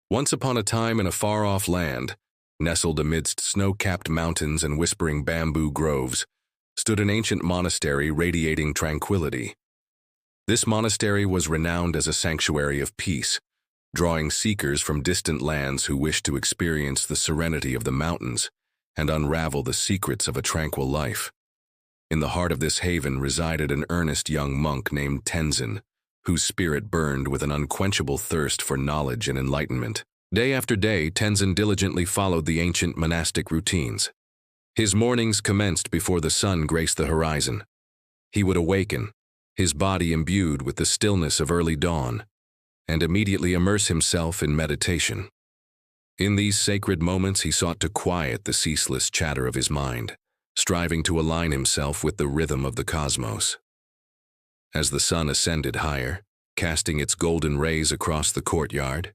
Once upon a time in a far-off land, nestled amidst snow-capped mountains and whispering bamboo groves, stood an ancient monastery radiating tranquility. This monastery was renowned as a sanctuary of peace, drawing seekers from distant lands who wished to experience the serenity of the mountains and unravel the secrets of a tranquil life. In the heart of this haven resided an earnest young monk named Tenzin, whose spirit burned with an unquenchable thirst for knowledge and enlightenment. Day after day, Tenzin diligently followed the ancient monastic routines. His mornings commenced before the sun graced the horizon. He would awaken, his body imbued with the stillness of early dawn, and immediately immerse himself in meditation. In these sacred moments, he sought to quiet the ceaseless chatter of his mind, striving to align himself with the rhythm of the cosmos. As the sun ascended higher, casting its golden rays across the courtyard,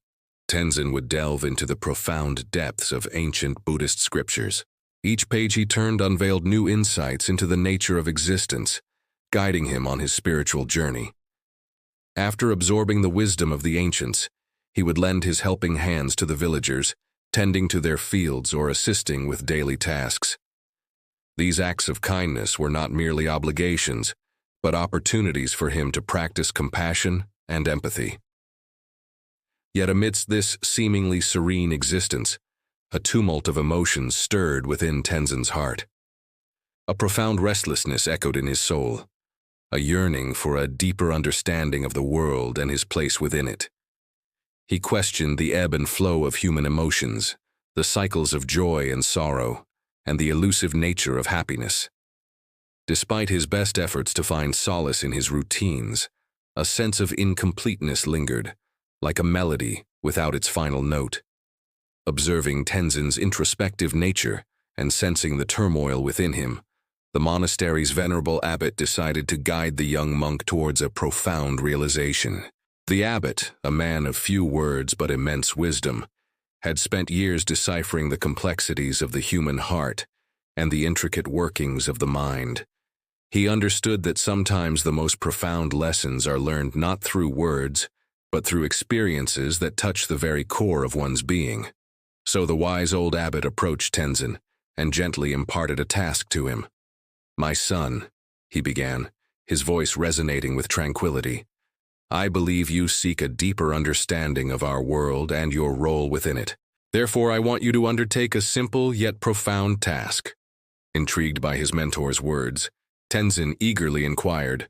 Tenzin would delve into the profound depths of ancient Buddhist scriptures. Each page he turned unveiled new insights into the nature of existence, guiding him on his spiritual journey. After absorbing the wisdom of the ancients, he would lend his helping hands to the villagers, tending to their fields or assisting with daily tasks. These acts of kindness were not merely obligations, but opportunities for him to practice compassion and empathy. Yet amidst this seemingly serene existence, a tumult of emotions stirred within Tenzin's heart. A profound restlessness echoed in his soul, a yearning for a deeper understanding of the world and his place within it. He questioned the ebb and flow of human emotions, the cycles of joy and sorrow, and the elusive nature of happiness. Despite his best efforts to find solace in his routines, a sense of incompleteness lingered, like a melody without its final note. Observing Tenzin's introspective nature and sensing the turmoil within him, the monastery's venerable abbot decided to guide the young monk towards a profound realization. The abbot, a man of few words but immense wisdom, had spent years deciphering the complexities of the human heart and the intricate workings of the mind. He understood that sometimes the most profound lessons are learned not through words, but through experiences that touch the very core of one's being. So the wise old abbot approached Tenzin and gently imparted a task to him. "My son," he began, his voice resonating with tranquility, "I believe you seek a deeper understanding of our world and your role within it. Therefore, I want you to undertake a simple yet profound task." Intrigued by his mentor's words, Tenzin eagerly inquired,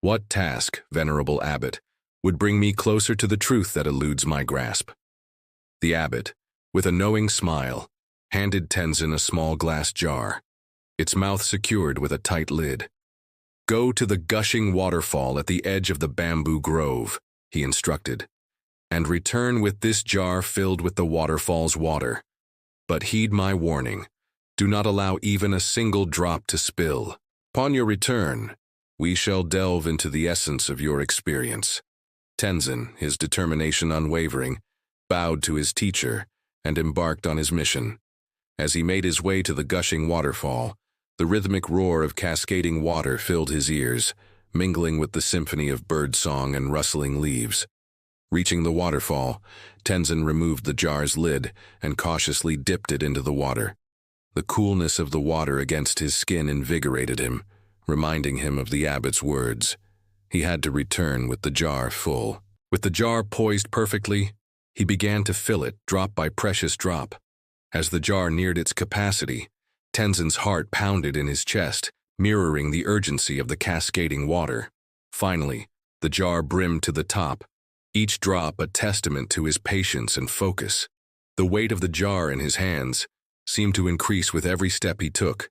"What task, venerable abbot, would bring me closer to the truth that eludes my grasp?" The abbot, with a knowing smile, handed Tenzin a small glass jar, its mouth secured with a tight lid. "Go to the gushing waterfall at the edge of the bamboo grove," he instructed, "and return with this jar filled with the waterfall's water. But heed my warning, do not allow even a single drop to spill. Upon your return, we shall delve into the essence of your experience." Tenzin, his determination unwavering, bowed to his teacher and embarked on his mission. As he made his way to the gushing waterfall, the rhythmic roar of cascading water filled his ears, mingling with the symphony of birdsong and rustling leaves. Reaching the waterfall, Tenzin removed the jar's lid and cautiously dipped it into the water. The coolness of the water against his skin invigorated him, reminding him of the abbot's words. He had to return with the jar full. With the jar poised perfectly, he began to fill it drop by precious drop. As the jar neared its capacity, Tenzin's heart pounded in his chest, mirroring the urgency of the cascading water. Finally, the jar brimmed to the top, each drop a testament to his patience and focus. The weight of the jar in his hands seemed to increase with every step he took,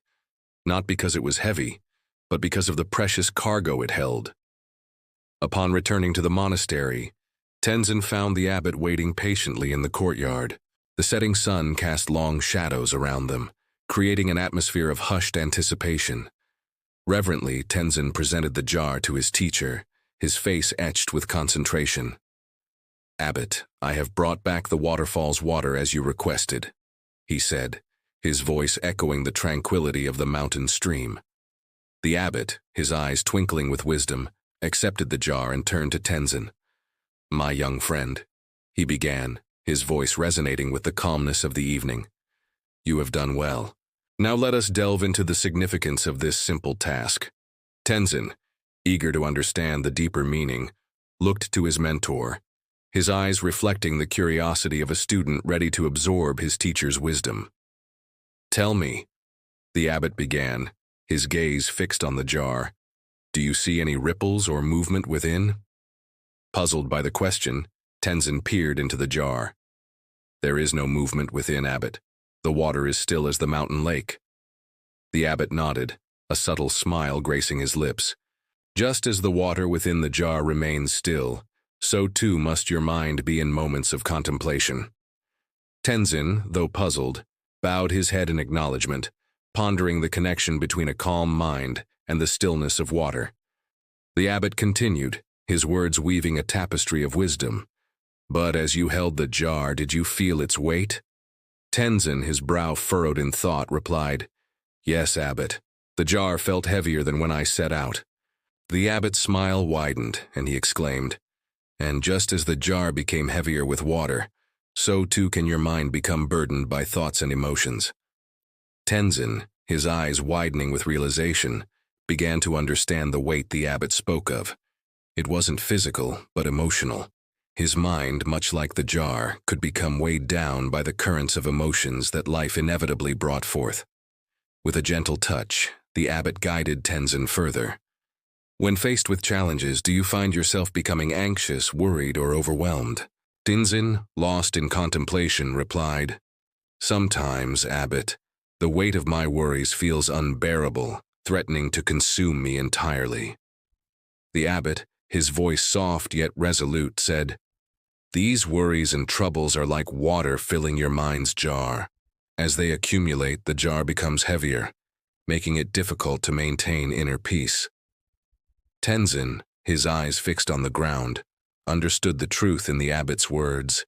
not because it was heavy, but because of the precious cargo it held. Upon returning to the monastery, Tenzin found the abbot waiting patiently in the courtyard. The setting sun cast long shadows around them, creating an atmosphere of hushed anticipation. Reverently, Tenzin presented the jar to his teacher, his face etched with concentration. "Abbot, I have brought back the waterfall's water as you requested," he said, his voice echoing the tranquility of the mountain stream. The abbot, his eyes twinkling with wisdom, accepted the jar and turned to Tenzin. "My young friend," he began, his voice resonating with the calmness of the evening. "You have done well. Now let us delve into the significance of this simple task." Tenzin, eager to understand the deeper meaning, looked to his mentor, his eyes reflecting the curiosity of a student ready to absorb his teacher's wisdom. "Tell me," the abbot began, his gaze fixed on the jar, "do you see any ripples or movement within?" Puzzled by the question, Tenzin peered into the jar. "There is no movement within, abbot. The water is still as the mountain lake." The abbot nodded, a subtle smile gracing his lips. "Just as the water within the jar remains still, so too must your mind be in moments of contemplation." Tenzin, though puzzled, bowed his head in acknowledgement, pondering the connection between a calm mind and the stillness of water. The abbot continued, his words weaving a tapestry of wisdom. "But as you held the jar, did you feel its weight?" Tenzin, his brow furrowed in thought, replied, "Yes, abbot. The jar felt heavier than when I set out." The abbot's smile widened, and he exclaimed, "And just as the jar became heavier with water, so too can your mind become burdened by thoughts and emotions." Tenzin, his eyes widening with realization, began to understand the weight the abbot spoke of. It wasn't physical, but emotional. His mind, much like the jar, could become weighed down by the currents of emotions that life inevitably brought forth. With a gentle touch, the abbot guided Tenzin further. "When faced with challenges, do you find yourself becoming anxious, worried, or overwhelmed?" Tenzin, lost in contemplation, replied, "Sometimes, abbot, the weight of my worries feels unbearable, threatening to consume me entirely." The abbot, his voice soft yet resolute, said, "These worries and troubles are like water filling your mind's jar. As they accumulate, the jar becomes heavier, making it difficult to maintain inner peace." Tenzin, his eyes fixed on the ground, understood the truth in the abbot's words.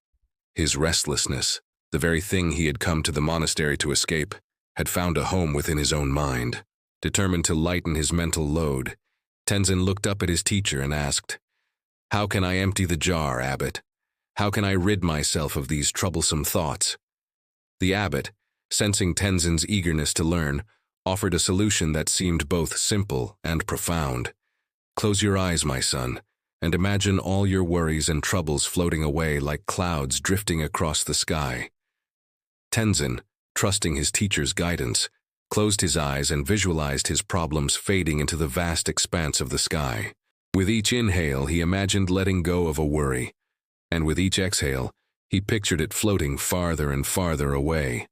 His restlessness, the very thing he had come to the monastery to escape, had found a home within his own mind. Determined to lighten his mental load, Tenzin looked up at his teacher and asked, "How can I empty the jar, abbot? How can I rid myself of these troublesome thoughts?" The abbot, sensing Tenzin's eagerness to learn, offered a solution that seemed both simple and profound. "Close your eyes, my son, and imagine all your worries and troubles floating away like clouds drifting across the sky." Tenzin, trusting his teacher's guidance, closed his eyes and visualized his problems fading into the vast expanse of the sky. With each inhale, he imagined letting go of a worry, and with each exhale, he pictured it floating farther and farther away.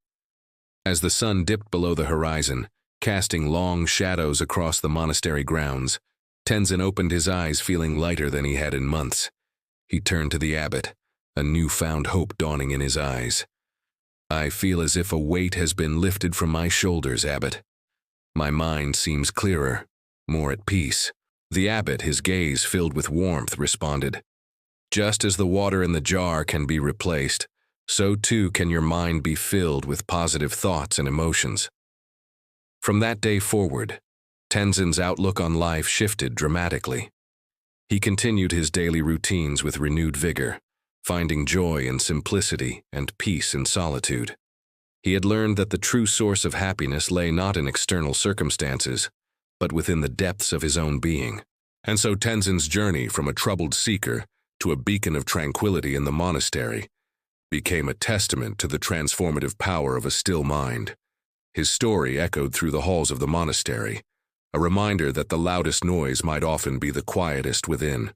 As the sun dipped below the horizon, casting long shadows across the monastery grounds, Tenzin opened his eyes feeling lighter than he had in months. He turned to the abbot, a newfound hope dawning in his eyes. "I feel as if a weight has been lifted from my shoulders, abbot. My mind seems clearer, more at peace." The abbot, his gaze filled with warmth, responded, "Just as the water in the jar can be replaced, so too can your mind be filled with positive thoughts and emotions." From that day forward, Tenzin's outlook on life shifted dramatically. He continued his daily routines with renewed vigor, finding joy in simplicity and peace in solitude. He had learned that the true source of happiness lay not in external circumstances, but within the depths of his own being. And so Tenzin's journey from a troubled seeker to a beacon of tranquility in the monastery became a testament to the transformative power of a still mind. His story echoed through the halls of the monastery, a reminder that the loudest noise might often be the quietest within.